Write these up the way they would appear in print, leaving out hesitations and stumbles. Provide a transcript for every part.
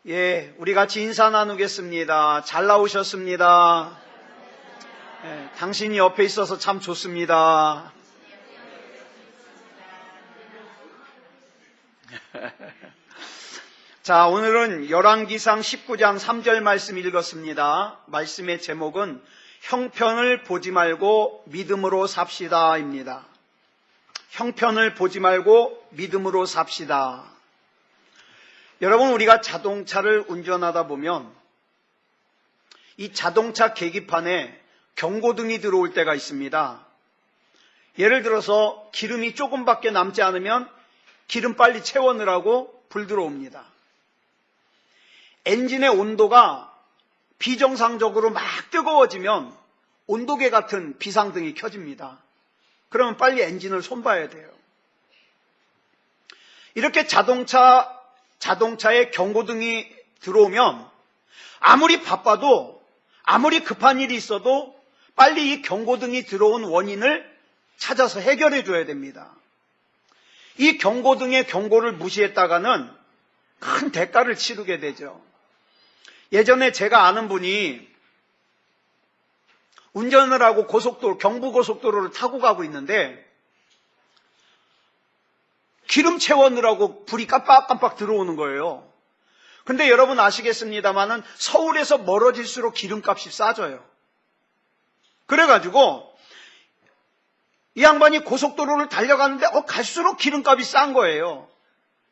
예, 우리 같이 인사 나누겠습니다. 잘 나오셨습니다. 예, 당신이 옆에 있어서 참 좋습니다. 자, 오늘은 열왕기상 19장 3절 말씀 읽었습니다. 말씀의 제목은 형편을 보지 말고 믿음으로 삽시다입니다. 형편을 보지 말고 믿음으로 삽시다. 여러분, 우리가 자동차를 운전하다 보면 이 자동차 계기판에 경고등이 들어올 때가 있습니다. 예를 들어서 기름이 조금밖에 남지 않으면 기름 빨리 채워 넣으라고 불 들어옵니다. 엔진의 온도가 비정상적으로 막 뜨거워지면 온도계 같은 비상등이 켜집니다. 그러면 빨리 엔진을 손봐야 돼요. 이렇게 자동차에 경고등이 들어오면 아무리 바빠도, 아무리 급한 일이 있어도 빨리 이 경고등이 들어온 원인을 찾아서 해결해 줘야 됩니다. 이 경고등의 경고를 무시했다가는 큰 대가를 치르게 되죠. 예전에 제가 아는 분이 운전을 하고 경부고속도로를 타고 가고 있는데 기름 채워 넣으라고 불이 깜빡깜빡 들어오는 거예요. 근데 여러분 아시겠습니다마는 서울에서 멀어질수록 기름값이 싸져요. 그래가지고 이 양반이 고속도로를 달려가는데 갈수록 기름값이 싼 거예요.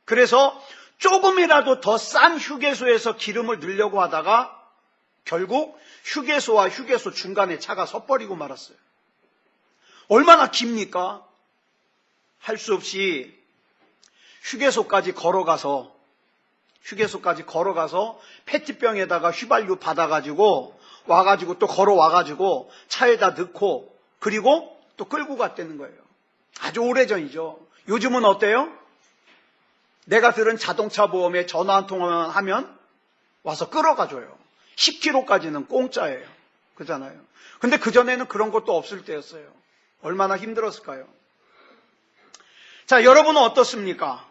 그래서 조금이라도 더 싼 휴게소에서 기름을 넣으려고 하다가 결국 휴게소와 휴게소 중간에 차가 서버리고 말았어요. 얼마나 깁니까? 할 수 없이 휴게소까지 걸어가서 페트병에다가 휘발유 받아가지고 와가지고 또 걸어와가지고 차에다 넣고 그리고 또 끌고 갔다는 거예요. 아주 오래전이죠. 요즘은 어때요? 내가 들은 자동차 보험에 전화 한 통화만 하면 와서 끌어가줘요. 10km까지는 공짜예요. 그잖아요. 근데 그전에는 그런 것도 없을 때였어요. 얼마나 힘들었을까요? 자, 여러분은 어떻습니까?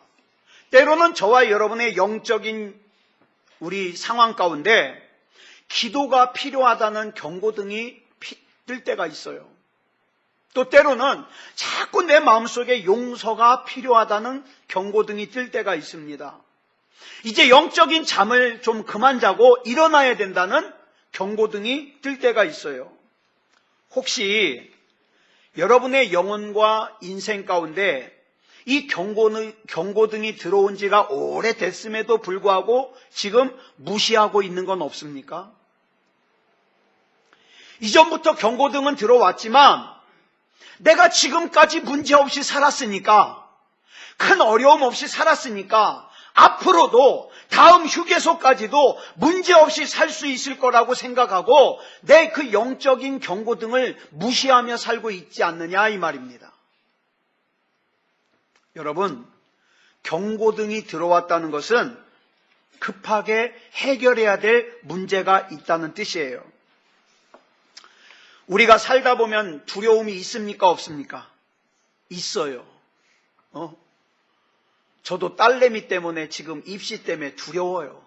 때로는 저와 여러분의 영적인 우리 상황 가운데 기도가 필요하다는 경고등이 뜰 때가 있어요. 또 때로는 자꾸 내 마음속에 용서가 필요하다는 경고등이 뜰 때가 있습니다. 이제 영적인 잠을 좀 그만 자고 일어나야 된다는 경고등이 뜰 때가 있어요. 혹시 여러분의 영혼과 인생 가운데 이 경고등이 들어온 지가 오래됐음에도 불구하고 지금 무시하고 있는 건 없습니까? 이전부터 경고등은 들어왔지만 내가 지금까지 문제없이 살았으니까, 큰 어려움 없이 살았으니까 앞으로도 다음 휴게소까지도 문제없이 살 수 있을 거라고 생각하고 내 그 영적인 경고등을 무시하며 살고 있지 않느냐 이 말입니다. 여러분, 경고등이 들어왔다는 것은 급하게 해결해야 될 문제가 있다는 뜻이에요. 우리가 살다 보면 두려움이 있습니까? 없습니까? 있어요. 저도 딸내미 때문에 지금 입시 때문에 두려워요.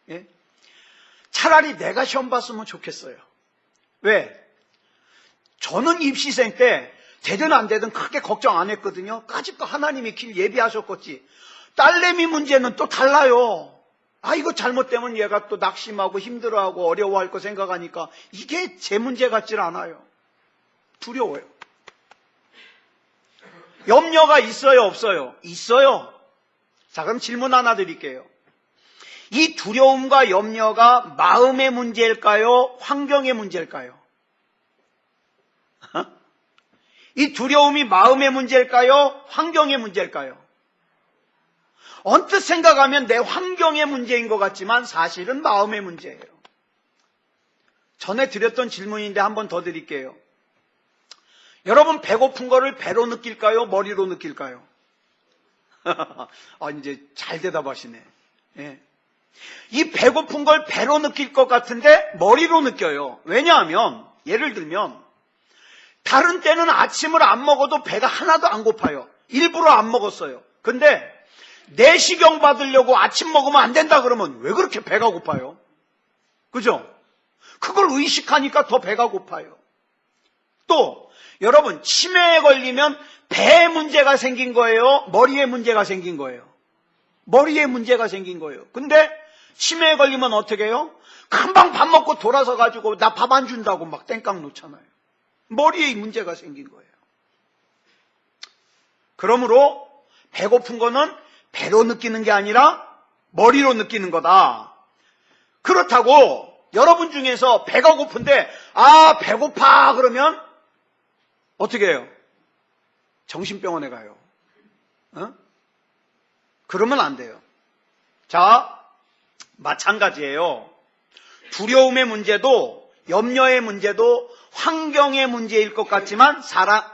예? 차라리 내가 시험 봤으면 좋겠어요. 왜? 저는 입시생 때 되든 안 되든 크게 걱정 안 했거든요. 까짓거 하나님이 길 예비하셨겠지. 딸내미 문제는 또 달라요. 이거 잘못되면 얘가 또 낙심하고 힘들어하고 어려워할 거 생각하니까 이게 제 문제 같질 않아요. 두려워요. 염려가 있어요, 없어요? 있어요. 자, 그럼 질문 하나 드릴게요. 이 두려움과 염려가 마음의 문제일까요? 환경의 문제일까요? 이 두려움이 마음의 문제일까요? 환경의 문제일까요? 언뜻 생각하면 내 환경의 문제인 것 같지만 사실은 마음의 문제예요. 전에 드렸던 질문인데 한 번 더 드릴게요. 여러분, 배고픈 거를 배로 느낄까요? 머리로 느낄까요? 이제 잘 대답하시네. 예. 이 배고픈 걸 배로 느낄 것 같은데 머리로 느껴요. 왜냐하면 예를 들면 다른 때는 아침을 안 먹어도 배가 하나도 안 고파요. 일부러 안 먹었어요. 근데 내시경 받으려고 아침 먹으면 안 된다 그러면 왜 그렇게 배가 고파요? 그죠? 그걸 의식하니까 더 배가 고파요. 또 여러분, 치매에 걸리면 배에 문제가 생긴 거예요? 머리에 문제가 생긴 거예요? 머리에 문제가 생긴 거예요. 근데 치매에 걸리면 어떻게 해요? 금방 밥 먹고 돌아서 가지고 나 밥 안 준다고 막 땡깡 놓잖아요. 머리에 문제가 생긴 거예요. 그러므로 배고픈 거는 배로 느끼는 게 아니라 머리로 느끼는 거다. 그렇다고 여러분 중에서 배가 고픈데 배고파 그러면 어떻게 해요? 정신병원에 가요. 그러면 안 돼요. 자, 마찬가지예요. 두려움의 문제도 염려의 문제도 환경의 문제일 것 같지만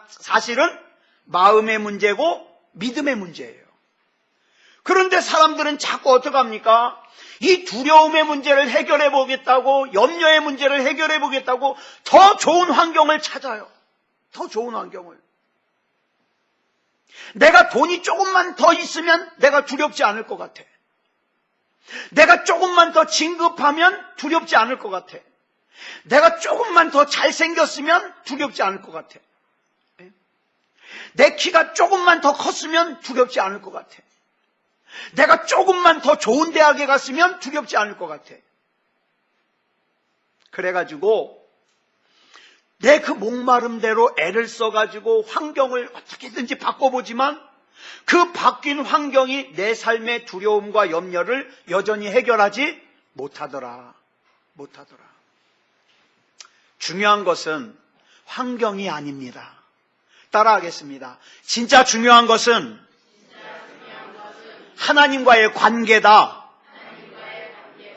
사실은 마음의 문제고 믿음의 문제예요. 그런데 사람들은 자꾸 어떡합니까? 이 두려움의 문제를 해결해 보겠다고, 염려의 문제를 해결해 보겠다고 더 좋은 환경을 찾아요. 더 좋은 환경을. 내가 돈이 조금만 더 있으면 내가 두렵지 않을 것 같아. 내가 조금만 더 진급하면 두렵지 않을 것 같아. 내가 조금만 더 잘생겼으면 두렵지 않을 것 같아. 내 키가 조금만 더 컸으면 두렵지 않을 것 같아. 내가 조금만 더 좋은 대학에 갔으면 두렵지 않을 것 같아. 그래가지고 내 그 목마름대로 애를 써가지고 환경을 어떻게든지 바꿔보지만 그 바뀐 환경이 내 삶의 두려움과 염려를 여전히 해결하지 못하더라. 중요한 것은 환경이 아닙니다. 따라하겠습니다. 진짜 중요한 것은 하나님과의 관계다.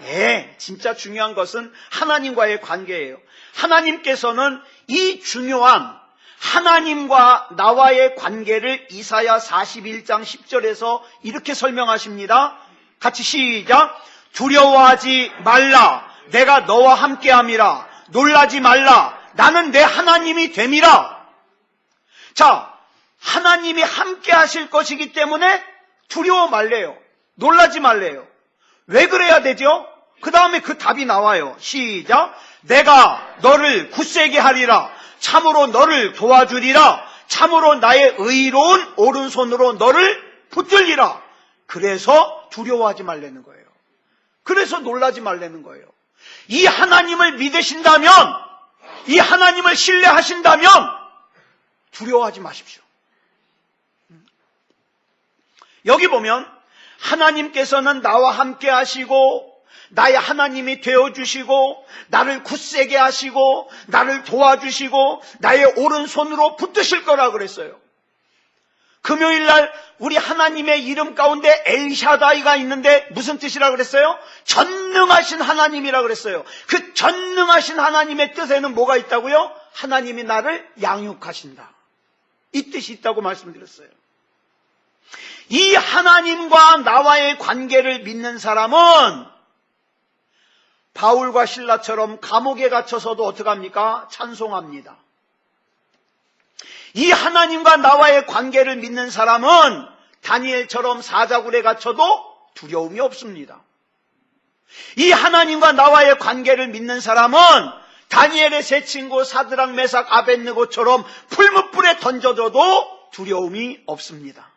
예, 진짜 중요한 것은 하나님과의 관계예요. 하나님께서는 이 중요한 하나님과 나와의 관계를 이사야 41장 10절에서 이렇게 설명하십니다. 같이 시작. 두려워하지 말라. 내가 너와 함께함이라. 놀라지 말라. 나는 내 하나님이 됨이라. 자, 하나님이 함께 하실 것이기 때문에 두려워 말래요. 놀라지 말래요. 왜 그래야 되죠? 그 다음에 그 답이 나와요. 시작. 내가 너를 굳세게 하리라. 참으로 너를 도와주리라. 참으로 나의 의로운 오른손으로 너를 붙들리라. 그래서 두려워하지 말라는 거예요. 그래서 놀라지 말라는 거예요. 이 하나님을 믿으신다면, 이 하나님을 신뢰하신다면 두려워하지 마십시오. 여기 보면 하나님께서는 나와 함께 하시고 나의 하나님이 되어주시고 나를 굳세게 하시고 나를 도와주시고 나의 오른손으로 붙드실 거라 그랬어요. 금요일날 우리 하나님의 이름 가운데 엘샤다이가 있는데 무슨 뜻이라 그랬어요? 전능하신 하나님이라 그랬어요. 그 전능하신 하나님의 뜻에는 뭐가 있다고요? 하나님이 나를 양육하신다. 이 뜻이 있다고 말씀드렸어요. 이 하나님과 나와의 관계를 믿는 사람은 바울과 실라처럼 감옥에 갇혀서도 어떡합니까? 찬송합니다. 이 하나님과 나와의 관계를 믿는 사람은 다니엘처럼 사자굴에 갇혀도 두려움이 없습니다. 이 하나님과 나와의 관계를 믿는 사람은 다니엘의 세 친구 사드락 메삭 아벳느고처럼 풀무불에 던져져도 두려움이 없습니다.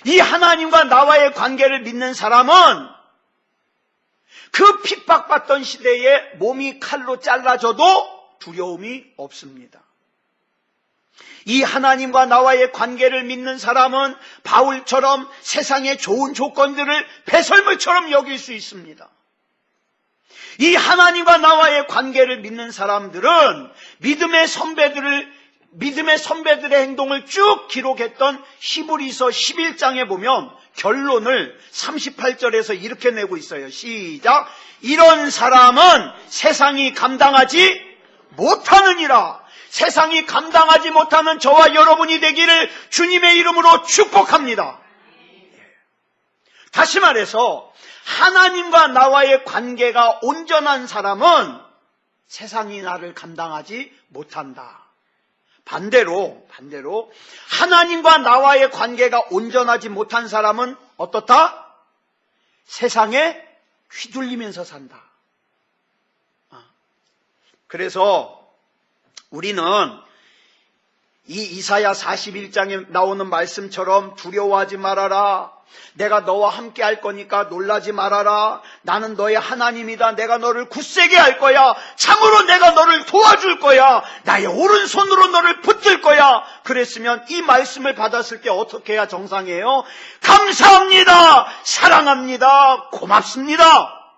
이 하나님과 나와의 관계를 믿는 사람은 그 핍박받던 시대에 몸이 칼로 잘라져도 두려움이 없습니다. 이 하나님과 나와의 관계를 믿는 사람은 바울처럼 세상의 좋은 조건들을 배설물처럼 여길 수 있습니다. 이 하나님과 나와의 관계를 믿는 사람들은 믿음의 선배들의 행동을 쭉 기록했던 히브리서 11장에 보면 결론을 38절에서 이렇게 내고 있어요. 시작. 이런 사람은 세상이 감당하지 못하느니라. 세상이 감당하지 못하는 저와 여러분이 되기를 주님의 이름으로 축복합니다. 다시 말해서 하나님과 나와의 관계가 온전한 사람은 세상이 나를 감당하지 못한다. 반대로 하나님과 나와의 관계가 온전하지 못한 사람은 어떻다? 세상에 휘둘리면서 산다. 그래서 우리는 이 이사야 41장에 나오는 말씀처럼 두려워하지 말아라. 내가 너와 함께 할 거니까 놀라지 말아라. 나는 너의 하나님이다. 내가 너를 굳세게 할 거야. 참으로 내가 너를 도와줄 거야. 나의 오른손으로 너를 붙들 거야. 그랬으면 이 말씀을 받았을 때 어떻게 해야 정상이에요? 감사합니다. 사랑합니다. 고맙습니다.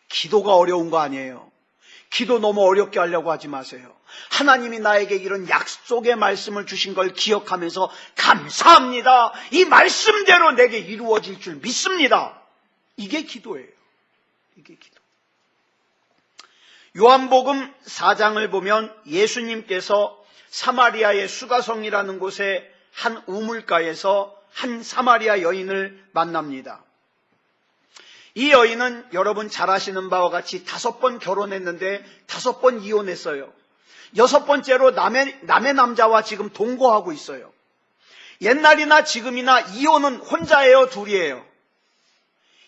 기도가 어려운 거 아니에요. 기도 너무 어렵게 하려고 하지 마세요. 하나님이 나에게 이런 약속의 말씀을 주신 걸 기억하면서 감사합니다. 이 말씀대로 내게 이루어질 줄 믿습니다. 이게 기도예요. 이게 기도. 요한복음 4장을 보면 예수님께서 사마리아의 수가성이라는 곳에 한 우물가에서 한 사마리아 여인을 만납니다. 이 여인은 여러분 잘 아시는 바와 같이 5번 결혼했는데 5번 이혼했어요. 6번째로 남의 남자와 지금 동거하고 있어요. 옛날이나 지금이나 이혼은 혼자예요, 둘이에요?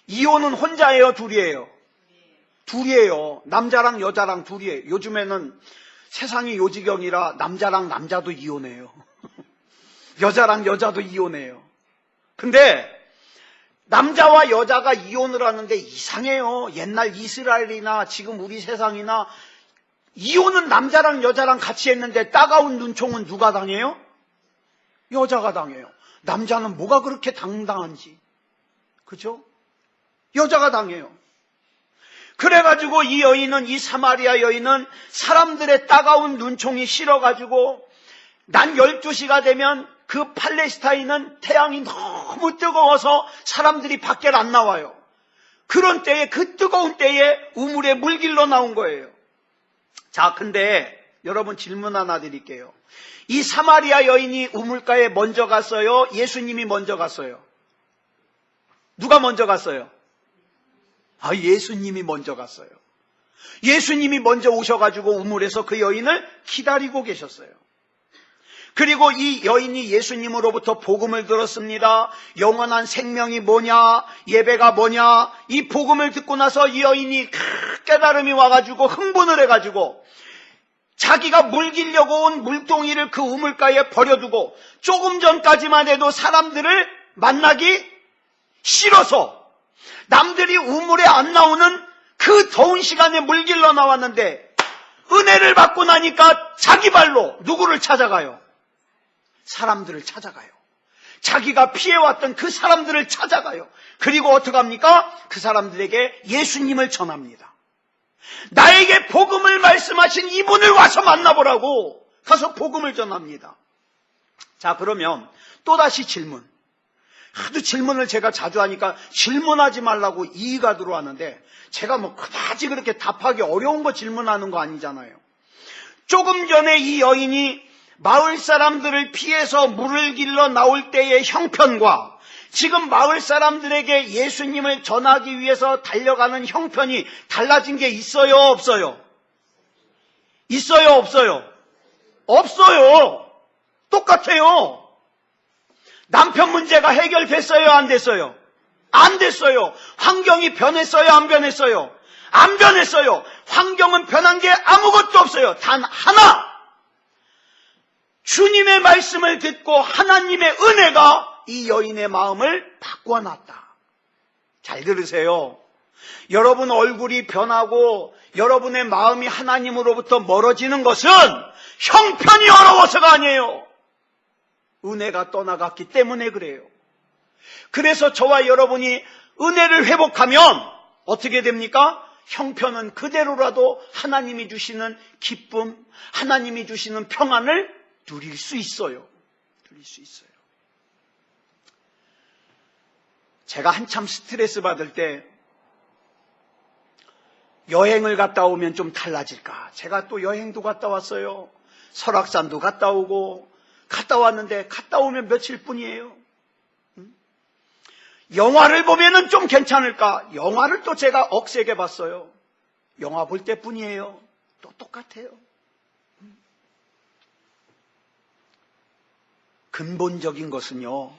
이혼은 혼자예요, 둘이에요? 둘이에요. 남자랑 여자랑 둘이에요. 요즘에는 세상이 요지경이라 남자랑 남자도 이혼해요. 여자랑 여자도 이혼해요. 근데 남자와 여자가 이혼을 하는데 이상해요. 옛날 이스라엘이나 지금 우리 세상이나 이혼은 남자랑 여자랑 같이 했는데 따가운 눈총은 누가 당해요? 여자가 당해요. 남자는 뭐가 그렇게 당당한지. 그죠? 여자가 당해요. 그래가지고 이 사마리아 여인은 사람들의 따가운 눈총이 싫어가지고 난 12시가 되면 그 팔레스타인은 태양이 너무 뜨거워서 사람들이 밖에 안 나와요. 그런 때에, 그 뜨거운 때에 우물에 물길로 나온 거예요. 자, 근데 여러분 질문 하나 드릴게요. 이 사마리아 여인이 우물가에 먼저 갔어요? 예수님이 먼저 갔어요? 누가 먼저 갔어요? 예수님이 먼저 갔어요. 예수님이 먼저 오셔가지고 우물에서 그 여인을 기다리고 계셨어요. 그리고 이 여인이 예수님으로부터 복음을 들었습니다. 영원한 생명이 뭐냐, 예배가 뭐냐, 이 복음을 듣고 나서 이 여인이 깨달음이 와가지고 흥분을 해가지고 자기가 물기려고 온 물동이를 그 우물가에 버려두고 조금 전까지만 해도 사람들을 만나기 싫어서 남들이 우물에 안 나오는 그 더운 시간에 물길러 나왔는데 은혜를 받고 나니까 자기 발로 누구를 찾아가요? 사람들을 찾아가요. 자기가 피해왔던 그 사람들을 찾아가요. 그리고 어떡합니까? 그 사람들에게 예수님을 전합니다. 나에게 복음을 말씀하신 이분을 와서 만나보라고 가서 복음을 전합니다. 자, 그러면 또다시 질문. 하도 질문을 제가 자주 하니까 질문하지 말라고 이의가 들어왔는데 제가 그다지 그렇게 답하기 어려운 거 질문하는 거 아니잖아요. 조금 전에 이 여인이 마을 사람들을 피해서 물을 길러 나올 때의 형편과 지금 마을 사람들에게 예수님을 전하기 위해서 달려가는 형편이 달라진 게 있어요, 없어요? 있어요, 없어요? 없어요. 똑같아요. 남편 문제가 해결됐어요, 안 됐어요? 안 됐어요. 환경이 변했어요, 안 변했어요? 안 변했어요. 환경은 변한 게 아무것도 없어요. 단 하나. 주님의 말씀을 듣고 하나님의 은혜가 이 여인의 마음을 바꿔놨다. 잘 들으세요. 여러분 얼굴이 변하고 여러분의 마음이 하나님으로부터 멀어지는 것은 형편이 어려워서가 아니에요. 은혜가 떠나갔기 때문에 그래요. 그래서 저와 여러분이 은혜를 회복하면 어떻게 됩니까? 형편은 그대로라도 하나님이 주시는 기쁨, 하나님이 주시는 평안을 누릴 수 있어요. 누릴 수 있어요. 제가 한참 스트레스 받을 때 여행을 갔다 오면 좀 달라질까? 제가 또 여행도 갔다 왔어요. 설악산도 갔다 오고 갔다 왔는데 갔다 오면 며칠 뿐이에요. 영화를 보면은 좀 괜찮을까? 영화를 또 제가 억세게 봤어요. 영화 볼 때뿐이에요. 또 똑같아요. 근본적인 것은요,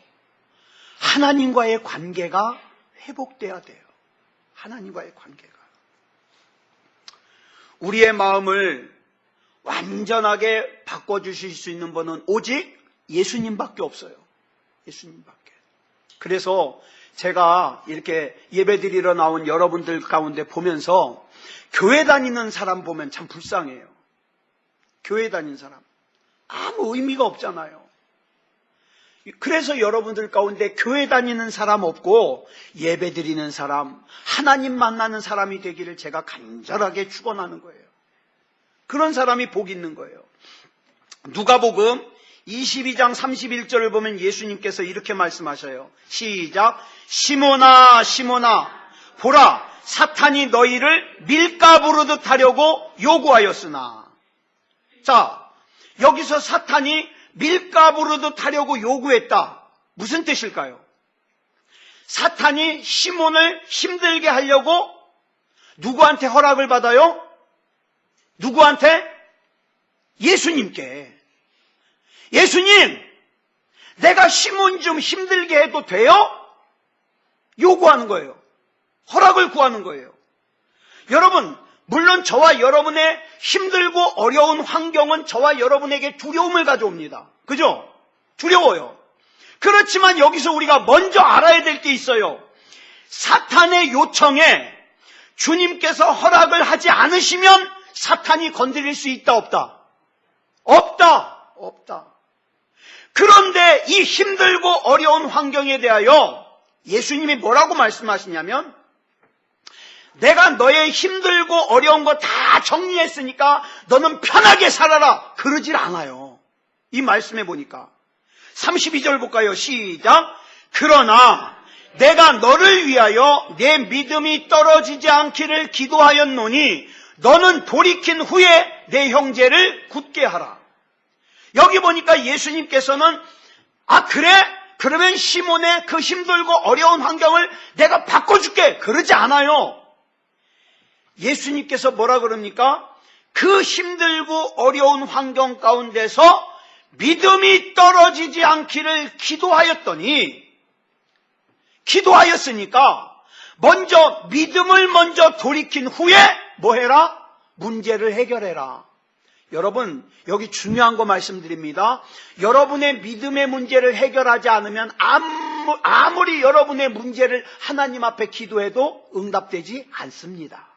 하나님과의 관계가 회복돼야 돼요. 하나님과의 관계가. 우리의 마음을 완전하게 바꿔주실 수 있는 분은 오직 예수님밖에 없어요. 예수님밖에. 그래서 제가 이렇게 예배드리러 나온 여러분들 가운데 보면서 교회 다니는 사람 보면 참 불쌍해요. 교회 다니는 사람. 아무 의미가 없잖아요. 그래서 여러분들 가운데 교회 다니는 사람 없고 예배 드리는 사람, 하나님 만나는 사람이 되기를 제가 간절하게 축원하는 거예요. 그런 사람이 복 있는 거예요. 누가복음 22장 31절을 보면 예수님께서 이렇게 말씀하셔요. 시작. 시몬아 시몬아 보라 사탄이 너희를 밀가부르듯 하려고 요구하였으나. 자, 여기서 사탄이 밀가부르듯 하려고 요구했다. 무슨 뜻일까요? 사탄이 시몬을 힘들게 하려고 누구한테 허락을 받아요? 누구한테? 예수님께. 예수님, 내가 시몬 좀 힘들게 해도 돼요? 요구하는 거예요. 허락을 구하는 거예요. 여러분, 물론 저와 여러분의 힘들고 어려운 환경은 저와 여러분에게 두려움을 가져옵니다. 그죠? 두려워요. 그렇지만 여기서 우리가 먼저 알아야 될 게 있어요. 사탄의 요청에 주님께서 허락을 하지 않으시면 사탄이 건드릴 수 있다, 없다? 없다. 없다. 그런데 이 힘들고 어려운 환경에 대하여 예수님이 뭐라고 말씀하시냐면, 내가 너의 힘들고 어려운 거 다 정리했으니까 너는 편하게 살아라. 그러질 않아요. 이 말씀해 보니까. 32절 볼까요? 시작. 그러나 내가 너를 위하여 내 믿음이 떨어지지 않기를 기도하였노니 너는 돌이킨 후에 내 형제를 굳게 하라. 여기 보니까 예수님께서는 그래? 그러면 시몬의 그 힘들고 어려운 환경을 내가 바꿔줄게. 그러지 않아요. 예수님께서 뭐라 그럽니까? 그 힘들고 어려운 환경 가운데서 믿음이 떨어지지 않기를 기도하였으니까 먼저 믿음을 먼저 돌이킨 후에 뭐 해라? 문제를 해결해라. 여러분, 여기 중요한 거 말씀드립니다. 여러분의 믿음의 문제를 해결하지 않으면 아무리 여러분의 문제를 하나님 앞에 기도해도 응답되지 않습니다.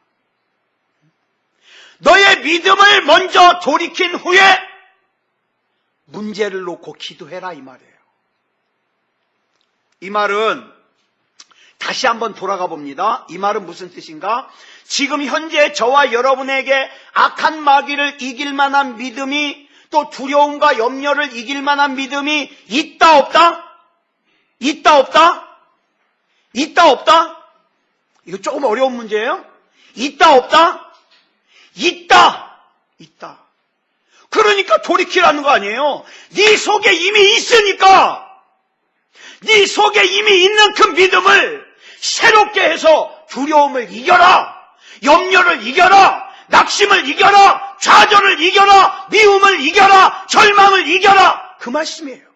너의 믿음을 먼저 돌이킨 후에 문제를 놓고 기도해라, 이 말이에요. 이 말은 다시 한번 돌아가 봅니다. 이 말은 무슨 뜻인가? 지금 현재 저와 여러분에게 악한 마귀를 이길 만한 믿음이, 또 두려움과 염려를 이길 만한 믿음이 있다, 없다? 있다, 없다? 있다, 없다? 이거 조금 어려운 문제예요. 있다, 없다? 있다. 있다. 그러니까 돌이키라는 거 아니에요. 네 속에 이미 있으니까, 네 속에 이미 있는 그 믿음을 새롭게 해서 두려움을 이겨라, 염려를 이겨라, 낙심을 이겨라, 좌절을 이겨라, 미움을 이겨라, 절망을 이겨라, 그 말씀이에요.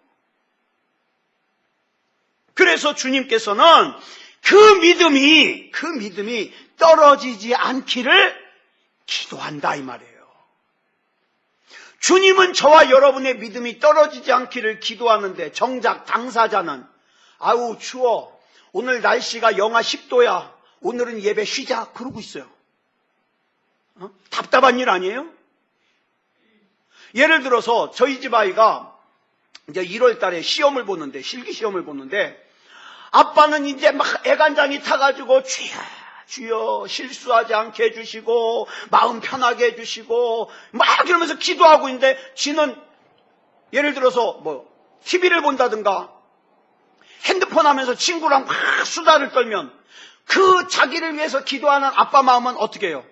그래서 주님께서는 그 믿음이 떨어지지 않기를 기도한다, 이 말이에요. 주님은 저와 여러분의 믿음이 떨어지지 않기를 기도하는데, 정작 당사자는 아우 추워, 오늘 날씨가 영하 10도야, 오늘은 예배 쉬자, 그러고 있어요. 답답한 일 아니에요? 예를 들어서 저희 집 아이가 이제 1월 달에 시험을 보는데, 실기 시험을 보는데, 아빠는 이제 막 애간장이 타가지고 주여 실수하지 않게 해주시고 마음 편하게 해주시고 막 이러면서 기도하고 있는데, 지는 예를 들어서 뭐 TV를 본다든가 핸드폰 하면서 친구랑 막 수다를 떨면 그 자기를 위해서 기도하는 아빠 마음은 어떻게 해요?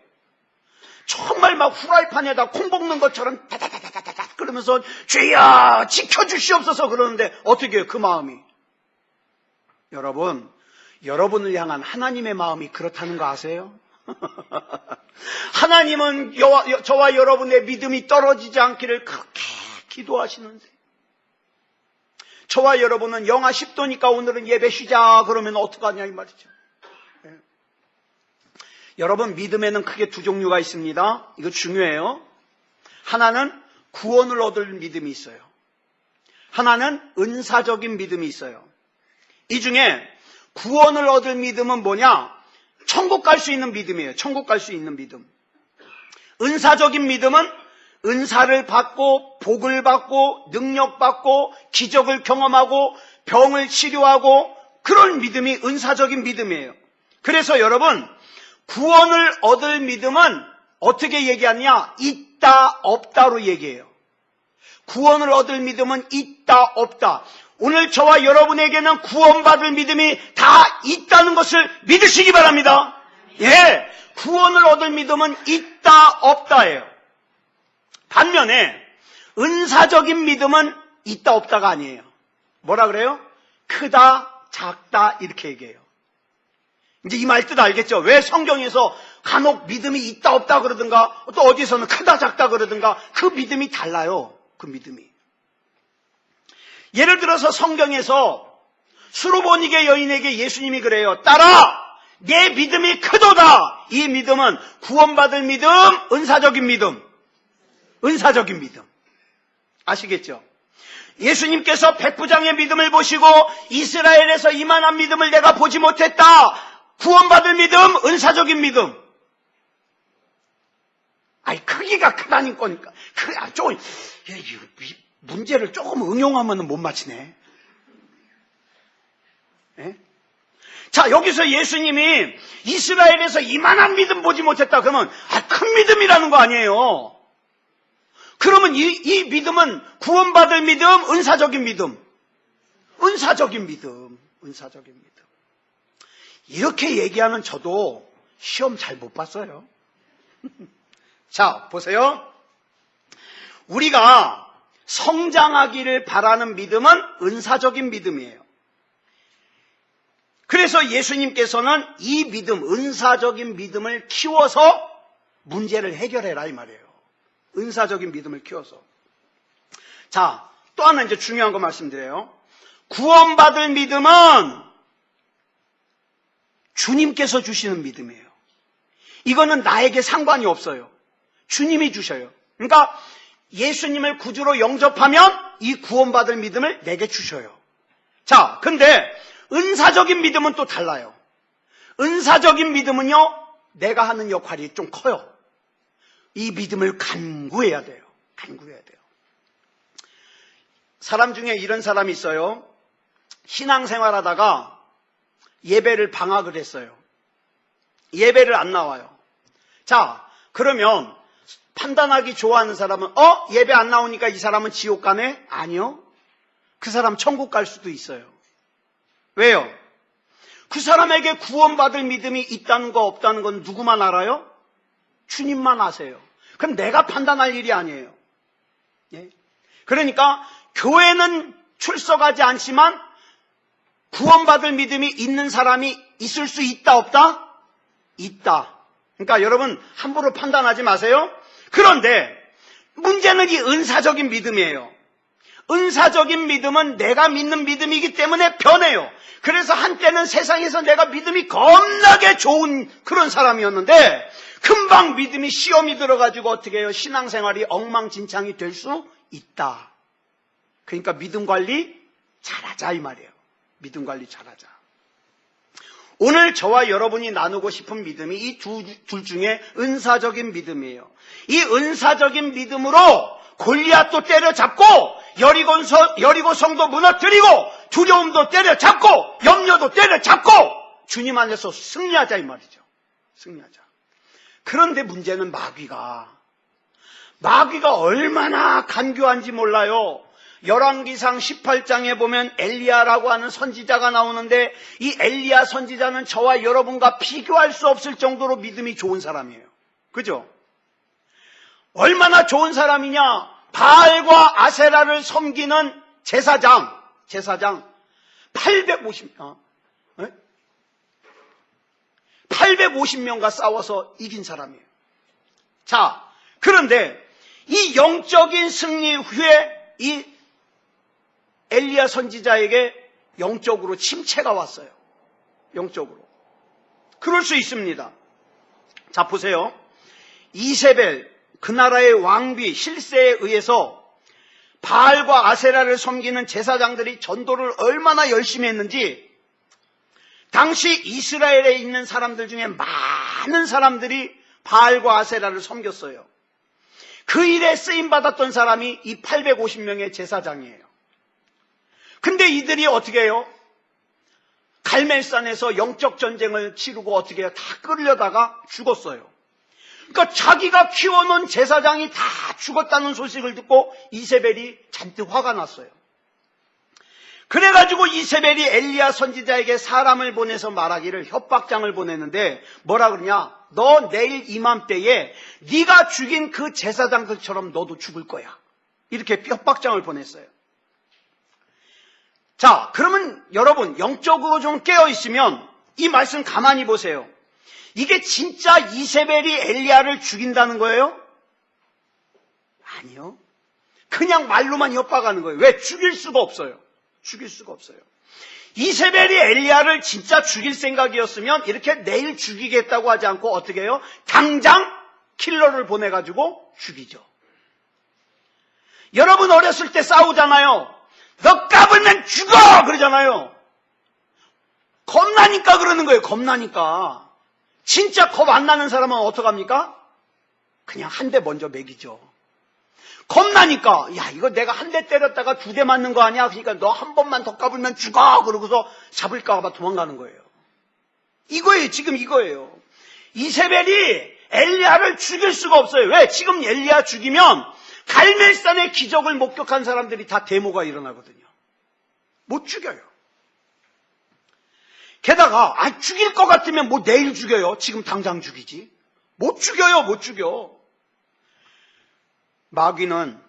정말 막 후라이팬에다 콩 볶는 것처럼 다다다다다다 그러면서 주여 지켜주시옵소서 그러는데 어떻게 해요? 그 마음이. 여러분, 여러분을 향한 하나님의 마음이 그렇다는 거 아세요? 하나님은 저와 여러분의 믿음이 떨어지지 않기를 그렇게 기도하시는데, 저와 여러분은 영하 10도니까 오늘은 예배 쉬자 그러면 어떡하냐 이 말이죠. 예. 여러분, 믿음에는 크게 두 종류가 있습니다. 이거 중요해요. 하나는 구원을 얻을 믿음이 있어요. 하나는 은사적인 믿음이 있어요. 이 중에 구원을 얻을 믿음은 뭐냐? 천국 갈 수 있는 믿음이에요. 천국 갈 수 있는 믿음. 은사적인 믿음은 은사를 받고 복을 받고 능력 받고 기적을 경험하고 병을 치료하고 그런 믿음이 은사적인 믿음이에요. 그래서 여러분, 구원을 얻을 믿음은 어떻게 얘기하냐? 있다 없다로 얘기해요. 구원을 얻을 믿음은 있다 없다. 오늘 저와 여러분에게는 구원받을 믿음이 다 있다는 것을 믿으시기 바랍니다. 예, 구원을 얻을 믿음은 있다 없다예요. 반면에 은사적인 믿음은 있다 없다가 아니에요. 뭐라 그래요? 크다 작다 이렇게 얘기해요. 이제 이 말 뜻 알겠죠? 왜 성경에서 간혹 믿음이 있다 없다 그러든가 또 어디서는 크다 작다 그러든가 그 믿음이 달라요. 그 믿음이. 예를 들어서 성경에서 수르보니게 여인에게 예수님이 그래요. 딸아, 내 믿음이 크도다. 이 믿음은 구원받을 믿음, 은사적인 믿음. 은사적인 믿음. 아시겠죠? 예수님께서 백부장의 믿음을 보시고 이스라엘에서 이만한 믿음을 내가 보지 못했다. 구원받을 믿음, 은사적인 믿음. 아니, 크기가 크다는 거니까. 좀, 문제를 조금 응용하면 못 맞히네. 예? 자, 여기서 예수님이 이스라엘에서 이만한 믿음 보지 못했다. 그러면, 큰 믿음이라는 거 아니에요. 그러면 이 믿음은 구원받을 믿음, 은사적인 믿음. 은사적인 믿음. 은사적인 믿음. 이렇게 얘기하는 저도 시험 잘 못 봤어요. 자, 보세요. 우리가 성장하기를 바라는 믿음은 은사적인 믿음이에요. 그래서 예수님께서는 이 믿음, 은사적인 믿음을 키워서 문제를 해결해라 이 말이에요. 은사적인 믿음을 키워서. 자, 또 하나 이제 중요한 거 말씀드려요. 구원받을 믿음은 주님께서 주시는 믿음이에요. 이거는 나에게 상관이 없어요. 주님이 주셔요. 그러니까 예수님을 구주로 영접하면 이 구원받을 믿음을 내게 주셔요. 자, 근데 은사적인 믿음은 또 달라요. 은사적인 믿음은요, 내가 하는 역할이 좀 커요. 이 믿음을 간구해야 돼요. 간구해야 돼요. 사람 중에 이런 사람이 있어요. 신앙생활 하다가 예배를 방학을 했어요. 예배를 안 나와요. 자, 그러면 판단하기 좋아하는 사람은 예배 안 나오니까 이 사람은 지옥 가네? 아니요. 그 사람 천국 갈 수도 있어요. 왜요? 그 사람에게 구원받을 믿음이 있다는 거 없다는 건 누구만 알아요? 주님만 아세요. 그럼 내가 판단할 일이 아니에요. 예? 그러니까 교회는 출석하지 않지만 구원받을 믿음이 있는 사람이 있을 수 있다 없다? 있다. 그러니까 여러분 함부로 판단하지 마세요. 그런데 문제는 이 은사적인 믿음이에요. 은사적인 믿음은 내가 믿는 믿음이기 때문에 변해요. 그래서 한때는 세상에서 내가 믿음이 겁나게 좋은 그런 사람이었는데 금방 믿음이 시험이 들어가지고 어떻게 해요? 신앙생활이 엉망진창이 될 수 있다. 그러니까 믿음 관리 잘하자 이 말이에요. 믿음 관리 잘하자. 오늘 저와 여러분이 나누고 싶은 믿음이 이 둘 중에 은사적인 믿음이에요. 이 은사적인 믿음으로 골리앗도 때려잡고 여리고 성도 무너뜨리고 두려움도 때려잡고 염려도 때려잡고 주님 안에서 승리하자 이 말이죠. 승리하자. 그런데 문제는 마귀가 얼마나 간교한지 몰라요. 열왕기상 18장에 보면 엘리야라고 하는 선지자가 나오는데 이 엘리야 선지자는 저와 여러분과 비교할 수 없을 정도로 믿음이 좋은 사람이에요. 그죠? 얼마나 좋은 사람이냐? 바알과 아세라를 섬기는 제사장 850명과 싸워서 이긴 사람이에요. 자, 그런데 이 영적인 승리 후에 이 엘리야 선지자에게 영적으로 침체가 왔어요. 영적으로. 그럴 수 있습니다. 자, 보세요. 이세벨, 그 나라의 왕비 실세에 의해서 바알과 아세라를 섬기는 제사장들이 전도를 얼마나 열심히 했는지 당시 이스라엘에 있는 사람들 중에 많은 사람들이 바알과 아세라를 섬겼어요. 그 일에 쓰임받았던 사람이 이 850명의 제사장이에요. 근데 이들이 어떻게 해요? 갈멜산에서 영적 전쟁을 치르고 어떻게 해요? 다 끌려다가 죽었어요. 그러니까 자기가 키워놓은 제사장이 다 죽었다는 소식을 듣고 이세벨이 잔뜩 화가 났어요. 그래가지고 이세벨이 엘리야 선지자에게 사람을 보내서 말하기를, 협박장을 보내는데 뭐라 그러냐? 너 내일 이맘때에 네가 죽인 그 제사장들처럼 너도 죽을 거야. 이렇게 협박장을 보냈어요. 자, 그러면 여러분 영적으로 좀 깨어있으면 이 말씀 가만히 보세요. 이게 진짜 이세벨이 엘리야를 죽인다는 거예요? 아니요. 그냥 말로만 협박하는 거예요. 왜? 죽일 수가 없어요. 죽일 수가 없어요. 이세벨이 엘리야를 진짜 죽일 생각이었으면 이렇게 내일 죽이겠다고 하지 않고 어떻게 해요? 당장 킬러를 보내가지고 죽이죠. 여러분 어렸을 때 싸우잖아요. 너 까불면 죽어! 그러잖아요. 겁나니까 그러는 거예요. 겁나니까. 진짜 겁 안 나는 사람은 어떡합니까? 그냥 한 대 먼저 매기죠. 겁나니까, 야, 이거 내가 한 대 때렸다가 2대 맞는 거 아니야? 그러니까 너 한 번만 더 까불면 죽어! 그러고서 잡을까 봐 도망가는 거예요. 이거예요. 지금 이거예요. 이세벨이 엘리야를 죽일 수가 없어요. 왜? 지금 엘리야 죽이면 갈멜산의 기적을 목격한 사람들이 다 데모가 일어나거든요. 못 죽여요. 게다가 죽일 것 같으면 뭐 내일 죽여요. 지금 당장 죽이지. 못 죽여요. 못 죽여. 마귀는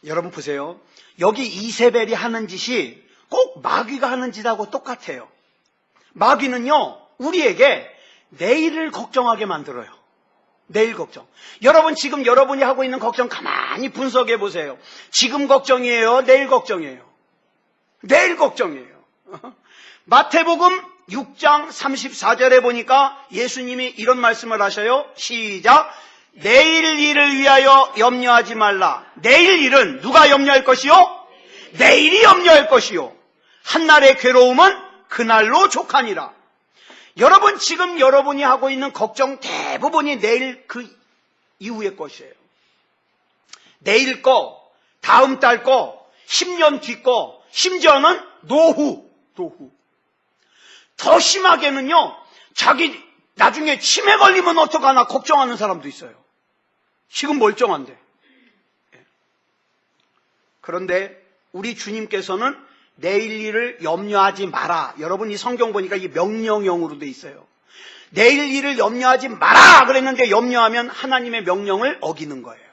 여러분 보세요. 여기 이세벨이 하는 짓이 꼭 마귀가 하는 짓하고 똑같아요. 마귀는요, 우리에게 내일을 걱정하게 만들어요. 내일 걱정. 여러분 지금 여러분이 하고 있는 걱정 가만히 분석해 보세요. 지금 걱정이에요? 내일 걱정이에요? 내일 걱정이에요. 마태복음 6장 34절에 보니까 예수님이 이런 말씀을 하셔요. 시작. 내일 일을 위하여 염려하지 말라. 내일 일은 누가 염려할 것이요? 내일이 염려할 것이요. 한날의 괴로움은 그날로 족하니라. 여러분 지금 여러분이 하고 있는 걱정 대부분이 내일 그 이후의 것이에요. 내일 거, 다음 달 거, 10년 뒤 거, 심지어는 노후. 더 심하게는요, 자기 나중에 치매 걸리면 어떡하나 걱정하는 사람도 있어요. 지금 멀쩡한데. 그런데 우리 주님께서는 내일 일을 염려하지 마라. 여러분 이 성경 보니까 이게 명령형으로 돼 있어요. 내일 일을 염려하지 마라 그랬는데 염려하면 하나님의 명령을 어기는 거예요.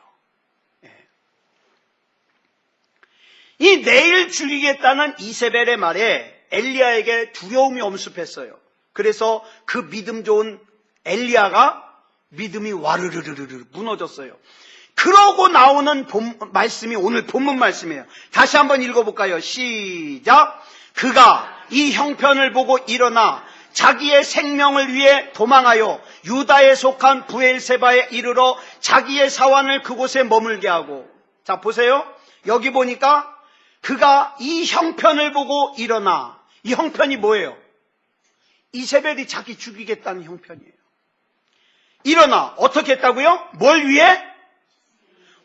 이 내일 죽이겠다는 이세벨의 말에 엘리야에게 두려움이 엄습했어요. 그래서 그 믿음 좋은 엘리야가 믿음이 와르르르르 무너졌어요. 그러고 나오는 말씀이 오늘 본문 말씀이에요. 다시 한번 읽어볼까요? 시작. 그가 이 형편을 보고 일어나 자기의 생명을 위해 도망하여 유다에 속한 브엘세바에 이르러 자기의 사환을 그곳에 머물게 하고. 자 보세요. 여기 보니까 그가 이 형편을 보고 일어나. 이 형편이 뭐예요? 이세벨이 자기 죽이겠다는 형편이에요. 일어나. 어떻게 했다고요? 뭘 위해?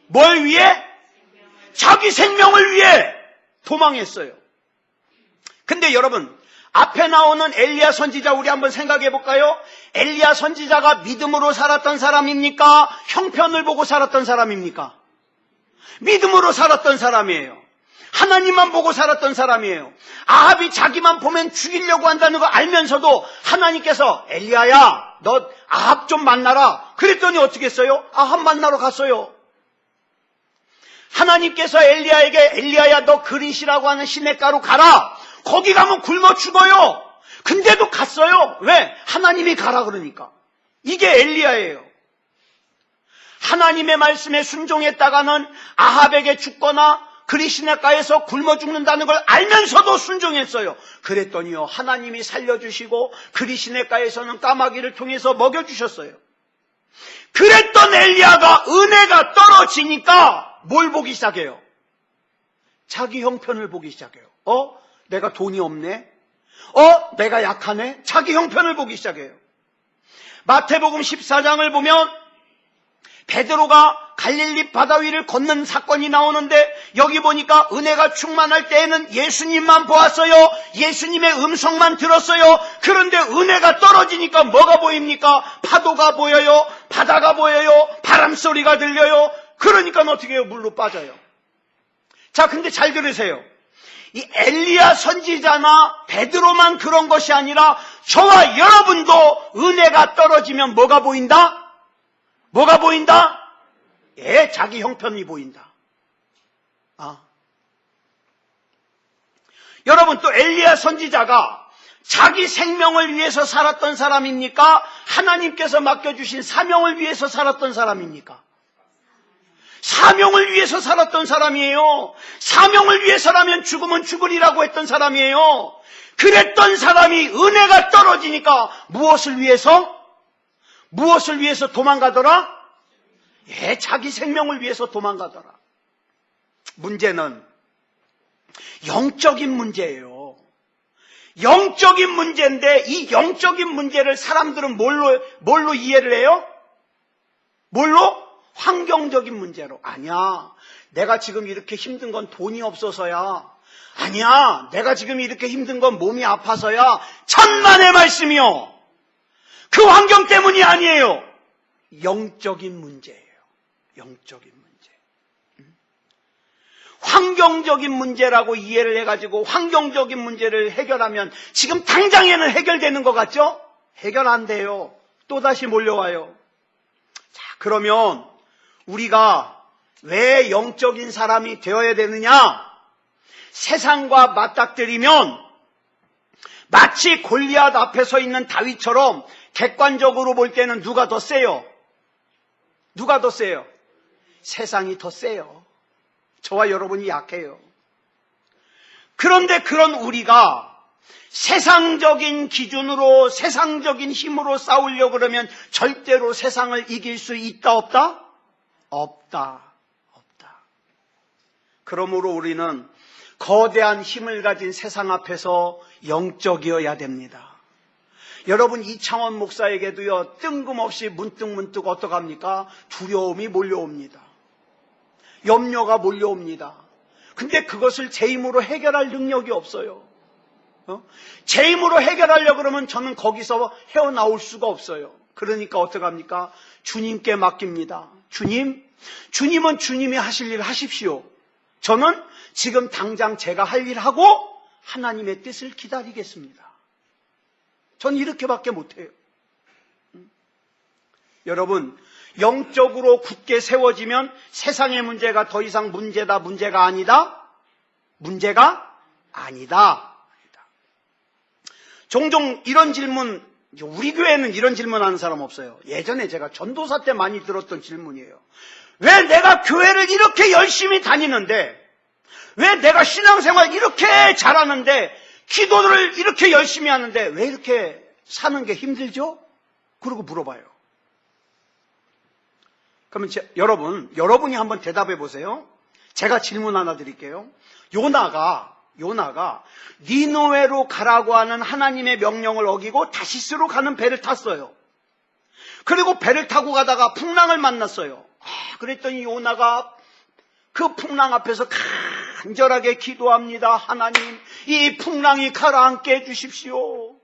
뭘 위해? 자기 생명을 위해 도망했어요. 근데 여러분 앞에 나오는 엘리야 선지자 우리 한번 생각해 볼까요? 엘리야 선지자가 믿음으로 살았던 사람입니까? 형편을 보고 살았던 사람입니까? 믿음으로 살았던 사람이에요. 하나님만 보고 살았던 사람이에요. 아합이 자기만 보면 죽이려고 한다는 거 알면서도 하나님께서 엘리야야 너 아합 좀 만나라 그랬더니 어떻게 했어요? 아합 만나러 갔어요. 하나님께서 엘리야에게 엘리야야 너 그릿이라고 하는 시냇가로 가라. 거기 가면 굶어 죽어요. 근데도 갔어요. 왜? 하나님이 가라 그러니까. 이게 엘리야예요. 하나님의 말씀에 순종했다가는 아합에게 죽거나 그리 시냇가에서 굶어 죽는다는 걸 알면서도 순종했어요. 그랬더니요, 하나님이 살려주시고 그리 시냇가에서는 까마귀를 통해서 먹여주셨어요. 그랬던 엘리야가 은혜가 떨어지니까 뭘 보기 시작해요? 자기 형편을 보기 시작해요. 내가 돈이 없네? 내가 약하네? 자기 형편을 보기 시작해요. 마태복음 14장을 보면 베드로가 갈릴리 바다 위를 걷는 사건이 나오는데, 여기 보니까 은혜가 충만할 때에는 예수님만 보았어요. 예수님의 음성만 들었어요. 그런데 은혜가 떨어지니까 뭐가 보입니까? 파도가 보여요. 바다가 보여요. 바람소리가 들려요. 그러니까 어떻게 해요? 물로 빠져요. 자, 근데 잘 들으세요. 이 엘리야 선지자나 베드로만 그런 것이 아니라 저와 여러분도 은혜가 떨어지면 뭐가 보인다? 뭐가 보인다? 자기 형편이 보인다. 여러분, 또 엘리야 선지자가 자기 생명을 위해서 살았던 사람입니까? 하나님께서 맡겨주신 사명을 위해서 살았던 사람입니까? 사명을 위해서 살았던 사람이에요. 사명을 위해서라면 죽으면 죽으리라고 했던 사람이에요. 그랬던 사람이 은혜가 떨어지니까 무엇을 위해서 도망가더라? 자기 생명을 위해서 도망가더라. 문제는 영적인 문제예요. 영적인 문제인데, 이 영적인 문제를 사람들은 뭘로 이해를 해요? 뭘로? 환경적인 문제로. 아니야, 내가 지금 이렇게 힘든 건 돈이 없어서야. 아니야, 내가 지금 이렇게 힘든 건 몸이 아파서야. 천만의 말씀이요, 그 환경 때문이 아니에요. 영적인 문제예요. 영적인 문제. 환경적인 문제라고 이해를 해가지고 환경적인 문제를 해결하면 지금 당장에는 해결되는 것 같죠? 해결 안 돼요. 또다시 몰려와요. 자, 그러면 우리가 왜 영적인 사람이 되어야 되느냐? 세상과 맞닥뜨리면 마치 골리앗 앞에 서 있는 다윗처럼 객관적으로 볼 때는 누가 더 세요? 누가 더 세요? 세상이 더 세요. 저와 여러분이 약해요. 그런데 그런 우리가 세상적인 기준으로, 세상적인 힘으로 싸우려고 그러면 절대로 세상을 이길 수 있다, 없다? 없다. 그러므로 우리는 거대한 힘을 가진 세상 앞에서 영적이어야 됩니다. 여러분, 이창원 목사에게도요, 뜬금없이 문득문득 어떡합니까? 두려움이 몰려옵니다. 염려가 몰려옵니다. 근데 그것을 제 힘으로 해결할 능력이 없어요. 제 힘으로 해결하려고 그러면 저는 거기서 헤어나올 수가 없어요. 그러니까 어떡합니까? 주님께 맡깁니다. 주님은 주님이 하실 일 하십시오. 저는 지금 당장 제가 할 일 하고 하나님의 뜻을 기다리겠습니다. 전 이렇게밖에 못해요. 여러분, 영적으로 굳게 세워지면 세상의 문제가 더 이상 문제가 아니다. 종종 이런 질문, 우리 교회는 이런 질문하는 사람 없어요. 예전에 제가 전도사 때 많이 들었던 질문이에요. 왜 내가 교회를 이렇게 열심히 다니는데, 왜 내가 신앙생활 이렇게 잘하는데, 기도를 이렇게 열심히 하는데 왜 이렇게 사는 게 힘들죠? 그러고 물어봐요. 그러면 여러분이 한번 대답해 보세요. 제가 질문 하나 드릴게요. 요나가 니느웨로 가라고 하는 하나님의 명령을 어기고 다시스로 가는 배를 탔어요. 그리고 배를 타고 가다가 풍랑을 만났어요. 그랬더니 요나가 그 풍랑 앞에서 간절하게 기도합니다. 하나님, 이 풍랑이 가라앉게 해주십시오.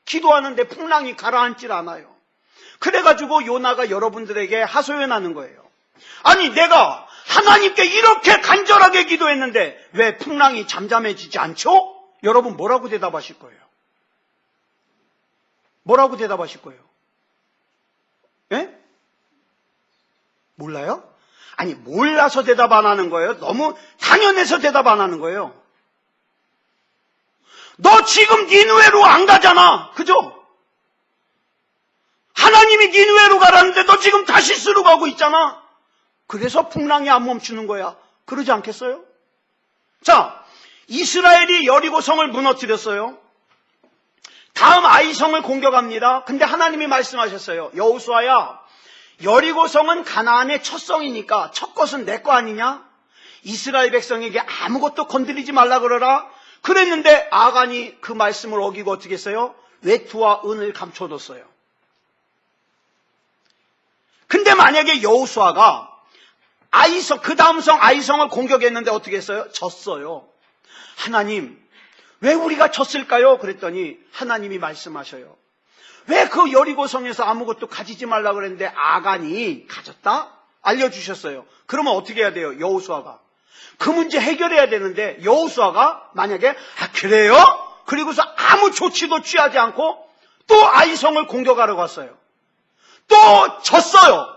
기도하는데 풍랑이 가라앉질 않아요. 그래가지고 요나가 여러분들에게 하소연하는 거예요. 아니, 내가 하나님께 이렇게 간절하게 기도했는데 왜 풍랑이 잠잠해지지 않죠? 여러분 뭐라고 대답하실 거예요? 뭐라고 대답하실 거예요? 예? 몰라요? 아니, 몰라서 대답 안 하는 거예요? 너무 당연해서 대답 안 하는 거예요. 너 지금 니느웨로 안 가잖아. 그죠? 하나님이 니느웨로 가라는데 너 지금 다시스로 가고 있잖아. 그래서 풍랑이 안 멈추는 거야. 그러지 않겠어요? 자, 이스라엘이 여리고성을 무너뜨렸어요. 다음 아이성을 공격합니다. 근데 하나님이 말씀하셨어요. 여호수아야, 여리고성은 가나안의 첫 성이니까 첫 것은 내 거 아니냐? 이스라엘 백성에게 아무것도 건드리지 말라 그러라. 그랬는데 아간이 그 말씀을 어기고 어떻게 했어요? 외투와 은을 감춰뒀어요. 근데 만약에 여호수아가 아이성, 그 다음 성 아이성을 공격했는데 어떻게 했어요? 졌어요. 하나님, 왜 우리가 졌을까요? 그랬더니 하나님이 말씀하셔요. 왜 그 여리고성에서 아무것도 가지지 말라 그랬는데 아간이 가졌다? 알려주셨어요. 그러면 어떻게 해야 돼요? 여호수아가 그 문제 해결해야 되는데, 여호수아가 만약에 그래요? 그리고서 아무 조치도 취하지 않고 또 아이성을 공격하러 갔어요. 또 졌어요.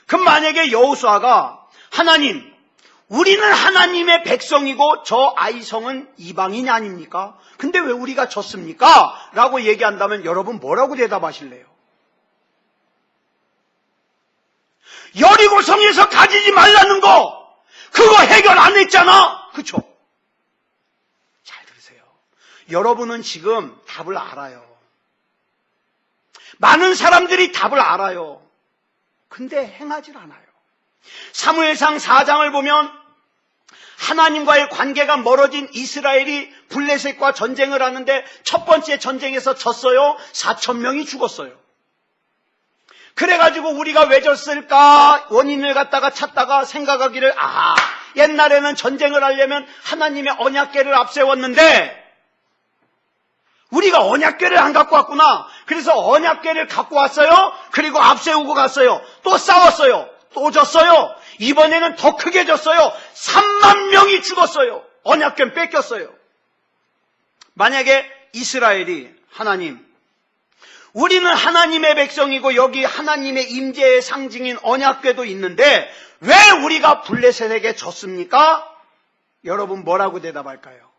그럼 만약에 여호수아가 하나님, 우리는 하나님의 백성이고 저 아이성은 이방인이 아닙니까? 근데 왜 우리가 졌습니까? 라고 얘기한다면 여러분 뭐라고 대답하실래요? 여리고성에서 가지지 말라는 거 그거 해결 안 했잖아. 그쵸? 잘 들으세요. 여러분은 지금 답을 알아요. 많은 사람들이 답을 알아요. 근데 행하질 않아요. 사무엘상 4장을 보면 하나님과의 관계가 멀어진 이스라엘이 블레셋과 전쟁을 하는데 첫 번째 전쟁에서 졌어요. 4,000명이 죽었어요. 그래가지고 우리가 왜 졌을까 원인을 갖다가 찾다가 생각하기를, 옛날에는 전쟁을 하려면 하나님의 언약궤를 앞세웠는데 우리가 언약궤를 안 갖고 왔구나. 그래서 언약궤를 갖고 왔어요. 그리고 앞세우고 갔어요. 또 싸웠어요. 또 졌어요. 이번에는 더 크게 졌어요. 3만 명이 죽었어요. 언약궤 뺏겼어요. 만약에 이스라엘이 하나님, 우리는 하나님의 백성이고 여기 하나님의 임재의 상징인 언약궤도 있는데 왜 우리가 블레셋에게 졌습니까? 여러분 뭐라고 대답할까요?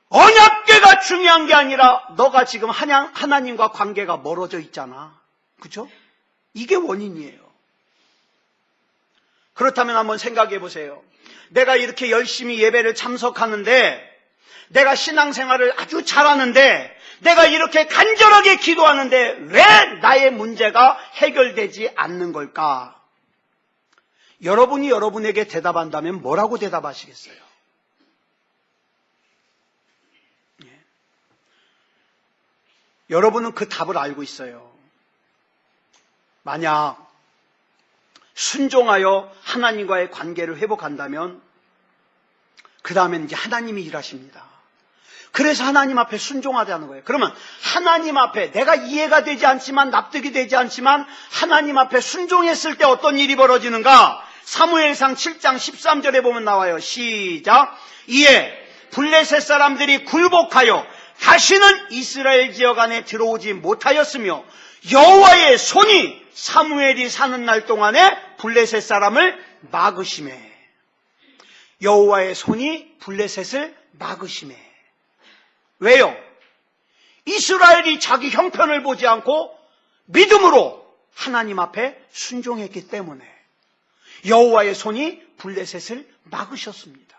언약궤가 중요한 게 아니라 너가 지금 하나님과 관계가 멀어져 있잖아. 그죠? 이게 원인이에요. 그렇다면 한번 생각해 보세요. 내가 이렇게 열심히 예배를 참석하는데, 내가 신앙생활을 아주 잘하는데, 내가 이렇게 간절하게 기도하는데 왜 나의 문제가 해결되지 않는 걸까? 여러분이 여러분에게 대답한다면 뭐라고 대답하시겠어요? 여러분은 그 답을 알고 있어요. 만약 순종하여 하나님과의 관계를 회복한다면 그 다음엔 이제 하나님이 일하십니다. 그래서 하나님 앞에 순종하자는 거예요. 그러면 하나님 앞에 내가 이해가 되지 않지만 납득이 되지 않지만 하나님 앞에 순종했을 때 어떤 일이 벌어지는가? 사무엘상 7장 13절에 보면 나와요. 시작. 이에 블레셋 사람들이 굴복하여 다시는 이스라엘 지역 안에 들어오지 못하였으며 여호와의 손이 사무엘이 사는 날 동안에 블레셋 사람을 막으시매. 여호와의 손이 블레셋을 막으시매. 왜요? 이스라엘이 자기 형편을 보지 않고 믿음으로 하나님 앞에 순종했기 때문에 여호와의 손이 블레셋을 막으셨습니다.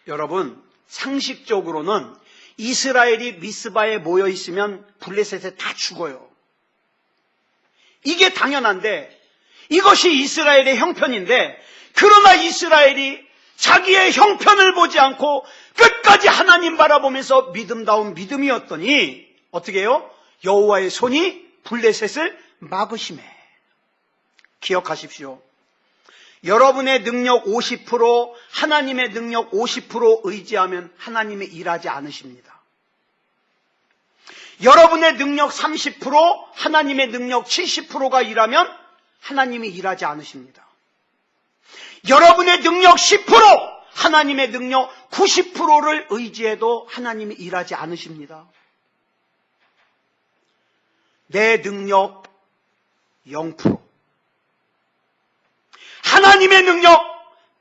여러분, 상식적으로는 이스라엘이 미스바에 모여 있으면 블레셋에 다 죽어요. 이게 당연한데 이것이 이스라엘의 형편인데, 그러나 이스라엘이 자기의 형편을 보지 않고 끝까지 하나님 바라보면서 믿음다운 믿음이었더니 어떻게 해요? 여호와의 손이 블레셋을 막으시매. 기억하십시오. 여러분의 능력 50%, 하나님의 능력 50% 의지하면 하나님이 일하지 않으십니다. 여러분의 능력 30%, 하나님의 능력 70%가 일하면 하나님이 일하지 않으십니다. 여러분의 능력 10%, 하나님의 능력 90%를 의지해도 하나님이 일하지 않으십니다. 내 능력 0%, 하나님의 능력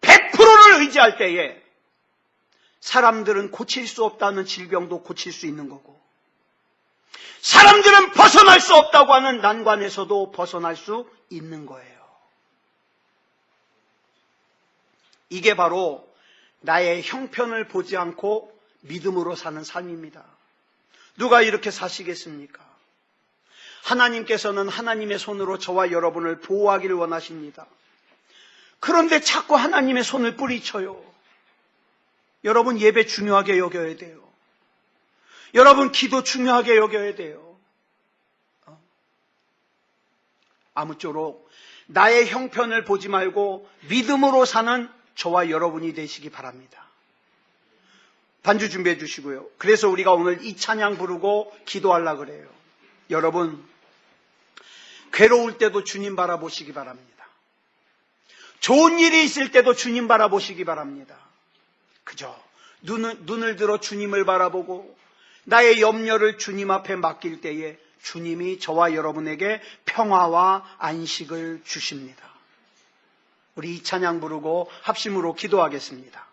100%를 의지할 때에 사람들은 고칠 수 없다는 질병도 고칠 수 있는 거고, 사람들은 벗어날 수 없다고 하는 난관에서도 벗어날 수 있는 거예요. 이게 바로 나의 형편을 보지 않고 믿음으로 사는 삶입니다. 누가 이렇게 사시겠습니까? 하나님께서는 하나님의 손으로 저와 여러분을 보호하기를 원하십니다. 그런데 자꾸 하나님의 손을 뿌리쳐요. 여러분, 예배 중요하게 여겨야 돼요. 여러분, 기도 중요하게 여겨야 돼요. 아무쪼록 나의 형편을 보지 말고 믿음으로 사는 저와 여러분이 되시기 바랍니다. 반주 준비해 주시고요. 그래서 우리가 오늘 이 찬양 부르고 기도하려고 그래요. 여러분, 괴로울 때도 주님 바라보시기 바랍니다. 좋은 일이 있을 때도 주님 바라보시기 바랍니다. 그저 눈을 들어 주님을 바라보고 나의 염려를 주님 앞에 맡길 때에 주님이 저와 여러분에게 평화와 안식을 주십니다. 우리 이 찬양 부르고 합심으로 기도하겠습니다.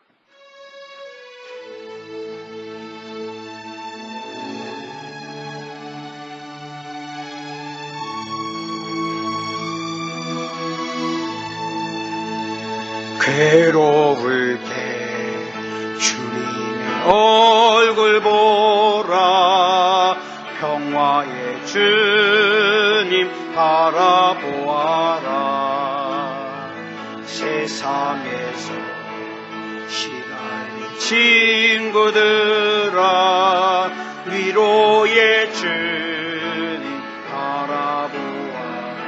괴로울 때 주님의 얼굴 보라, 평화의 주님 바라보아라. 세상에서 시달린 친구들아, 위로의 주님 바라보아라.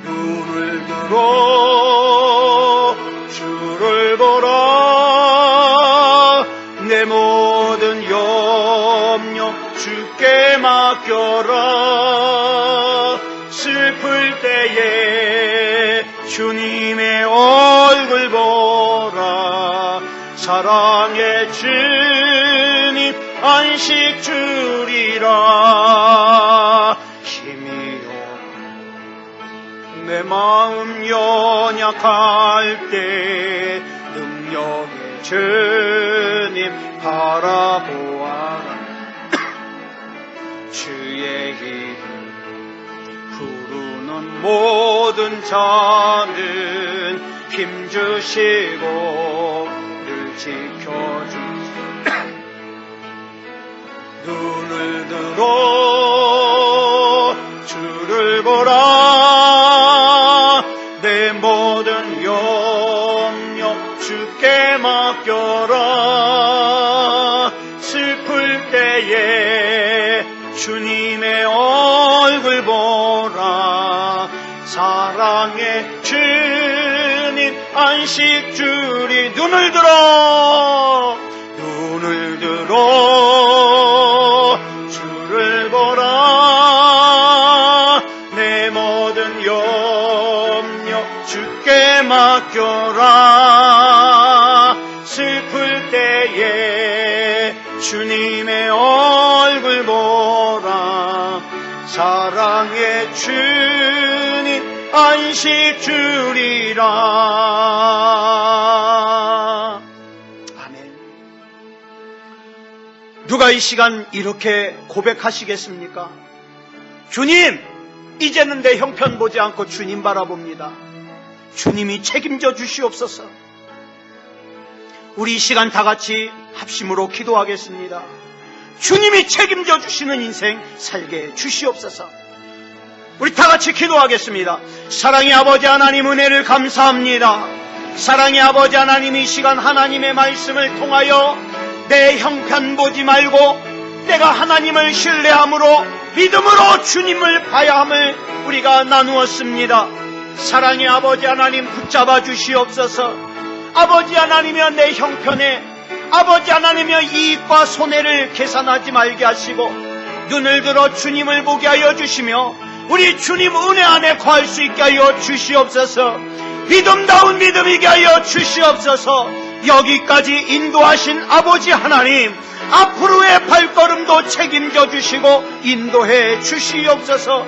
눈을 들어 주를 보라, 내 모든 염려 주께 맡겨라. 슬플 때에 주님의 얼굴 보라, 사랑의 주님 안식 주리라. 힘이요 내 마음 연약할 때 능력의 주님 바라보아라. 주의 이름 부르는 모든 자는 힘주시고 늘 지켜주시고 눈을 들어 주를 보라, 내 모든 염려 주께 맡겨라. 슬플 때에 주님의 얼굴 보라, 사랑의 주님 안식 주리. 눈을 들어 주를 보라, 내 모든 염려 주께 맡겨라. 슬플 때에 주님의 얼굴 보라, 사랑의 주님 안식 주리라. 아멘. 누가 이 시간 이렇게 고백하시겠습니까? 주님, 이제는 내 형편 보지 않고 주님 바라봅니다. 주님이 책임져 주시옵소서. 우리 이 시간 다 같이 합심으로 기도하겠습니다. 주님이 책임져 주시는 인생 살게 주시옵소서. 우리 다 같이 기도하겠습니다. 사랑의 아버지 하나님, 은혜를 감사합니다. 사랑의 아버지 하나님, 이 시간 하나님의 말씀을 통하여 내 형편 보지 말고 내가 하나님을 신뢰함으로 믿음으로 주님을 봐야 함을 우리가 나누었습니다. 사랑의 아버지 하나님, 붙잡아 주시옵소서. 아버지 하나님이여, 내 형편에 아버지 하나님이여 이익과 손해를 계산하지 말게 하시고 눈을 들어 주님을 보게 하여 주시며 우리 주님 은혜 안에 거할 수 있게 하여 주시옵소서. 믿음다운 믿음이게 하여 주시옵소서. 여기까지 인도하신 아버지 하나님, 앞으로의 발걸음도 책임져 주시고 인도해 주시옵소서.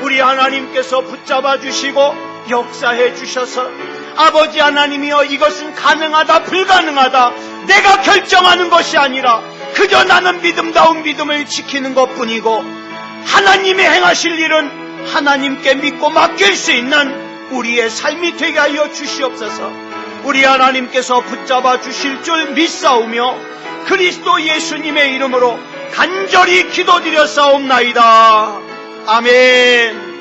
우리 하나님께서 붙잡아 주시고 역사해 주셔서 아버지 하나님이여, 이것은 가능하다 불가능하다 내가 결정하는 것이 아니라 그저 나는 믿음다운 믿음을 지키는 것뿐이고 하나님이 행하실 일은 하나님께 믿고 맡길 수 있는 우리의 삶이 되게 하여 주시옵소서. 우리 하나님께서 붙잡아 주실 줄 믿사오며 그리스도 예수님의 이름으로 간절히 기도드려 싸움나이다. 아멘.